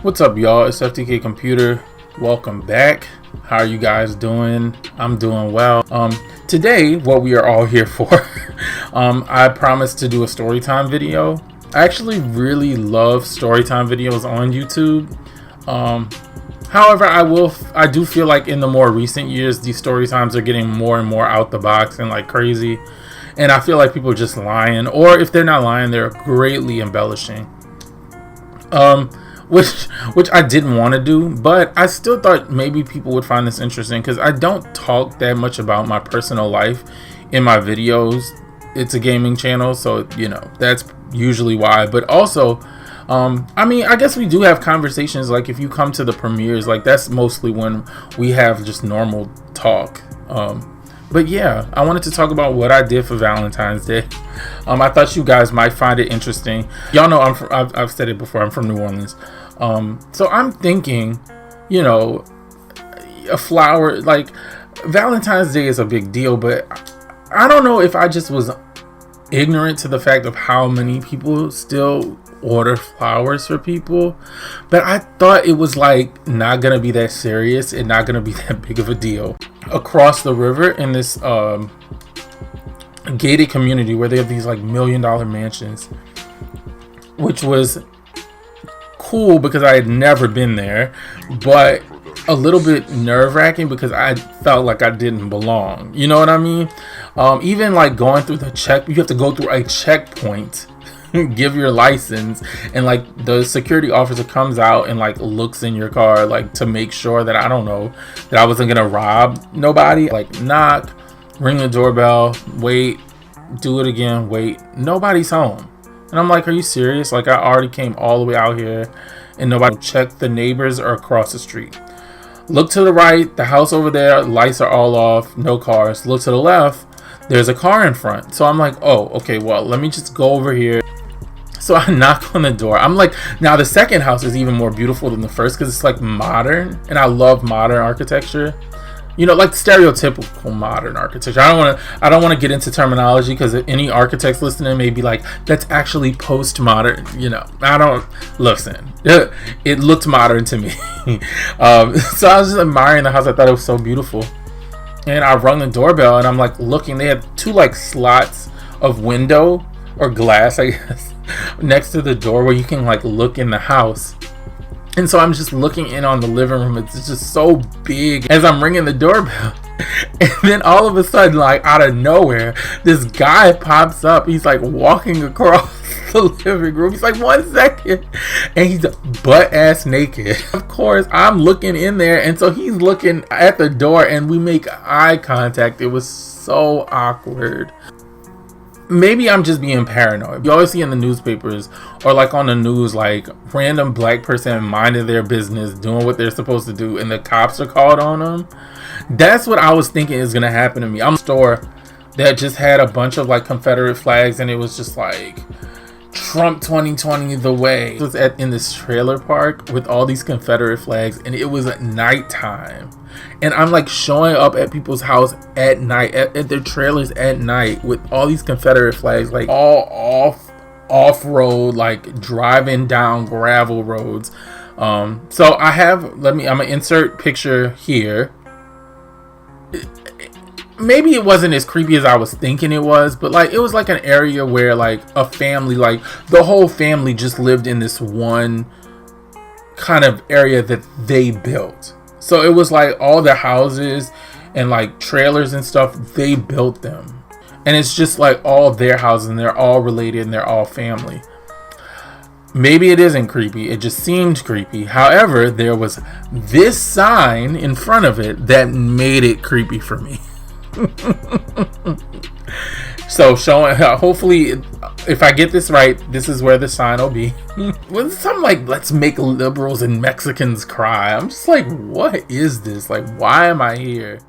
What's up, y'all? It's FTKComputer. Welcome back. How are you guys doing? I'm doing well. Today, what we are all here for, I promised to do a storytime video. I actually really love storytime videos on YouTube. However, I do feel like in the more recent years, these story times are getting more and more out the box and like crazy. And I feel like people are just lying, or if they're not lying, they're greatly embellishing. Which I didn't want to do, but I still thought maybe people would find this interesting because I don't talk that much about my personal life in my videos. It's a gaming channel, so you know that's usually why. But also, I mean, I guess we do have conversations. Like if you come to the premieres, like that's mostly when we have just normal talk. But yeah, I wanted to talk about what I did for Valentine's Day. I thought you guys might find it interesting. Y'all know I've said it before, I'm from New Orleans. So I'm thinking, you know, a flower, like Valentine's Day is a big deal, but I don't know if I just was ignorant to the fact of how many people still order flowers for people. But I thought it was like not gonna be that serious and not gonna be that big of a deal. Across the river in this gated community where they have these like $1 million mansions, which was cool because I had never been there, but a little bit nerve-wracking because I felt like I didn't belong. You know what I mean? Even like going through the check, you have to go through a checkpoint, give your license, and like the security officer comes out and like looks in your car like to make sure that I don't know that I wasn't gonna rob nobody. Like knock, ring the doorbell, wait, do it again, wait, nobody's home. And I'm like, are you serious? Like I already came all the way out here and nobody checked. The neighbors are across the street. Look to the right, the house over there, lights are all off, no cars. Look to the left, there's a car in front. So I'm like, oh, okay, well, let me just go over here. So I knock on the door. I'm like, now the second house is even more beautiful than the first because it's like modern, and I love modern architecture. You know, like stereotypical modern architecture. I don't want to get into terminology because any architects listening may be like, that's actually postmodern. You know, I don't listen. It looked modern to me. So I was just admiring the house. I thought it was so beautiful, and I rung the doorbell, and I'm like looking. They had two like slots of window or glass, I guess, next to the door where you can like look in the house. And so I'm just looking in on the living room. It's just so big as I'm ringing the doorbell. And then all of a sudden, like out of nowhere, this guy pops up. He's like walking across the living room. He's like, 1 second. And he's butt ass naked. Of course, I'm looking in there. And so he's looking at the door and we make eye contact. It was so awkward. Maybe I'm just being paranoid. You always see in the newspapers or like on the news, like random black person minding their business, doing what they're supposed to do, and the cops are called on them. That's what I was thinking is gonna happen to me. I'm in a store that just had a bunch of like Confederate flags, and it was just like Trump 2020 the way. It was in this trailer park with all these Confederate flags, and it was at nighttime. And I'm like showing up at people's house at night, at their trailers at night with all these Confederate flags, like all off-road, like driving down gravel roads. So I have, I'm gonna insert picture here. Maybe it wasn't as creepy as I was thinking it was, but like it was like an area where like a family, like the whole family just lived in this one kind of area that they built. So it was like all the houses and like trailers and stuff, they built them. And it's just like all their houses, and they're all related and they're all family. Maybe it isn't creepy. It just seemed creepy. However, there was this sign in front of it that made it creepy for me. So showing, hopefully if I get this right, this is where the sign will be. With something like, let's make liberals and Mexicans cry. I'm just like, what is this? Like, why am I here?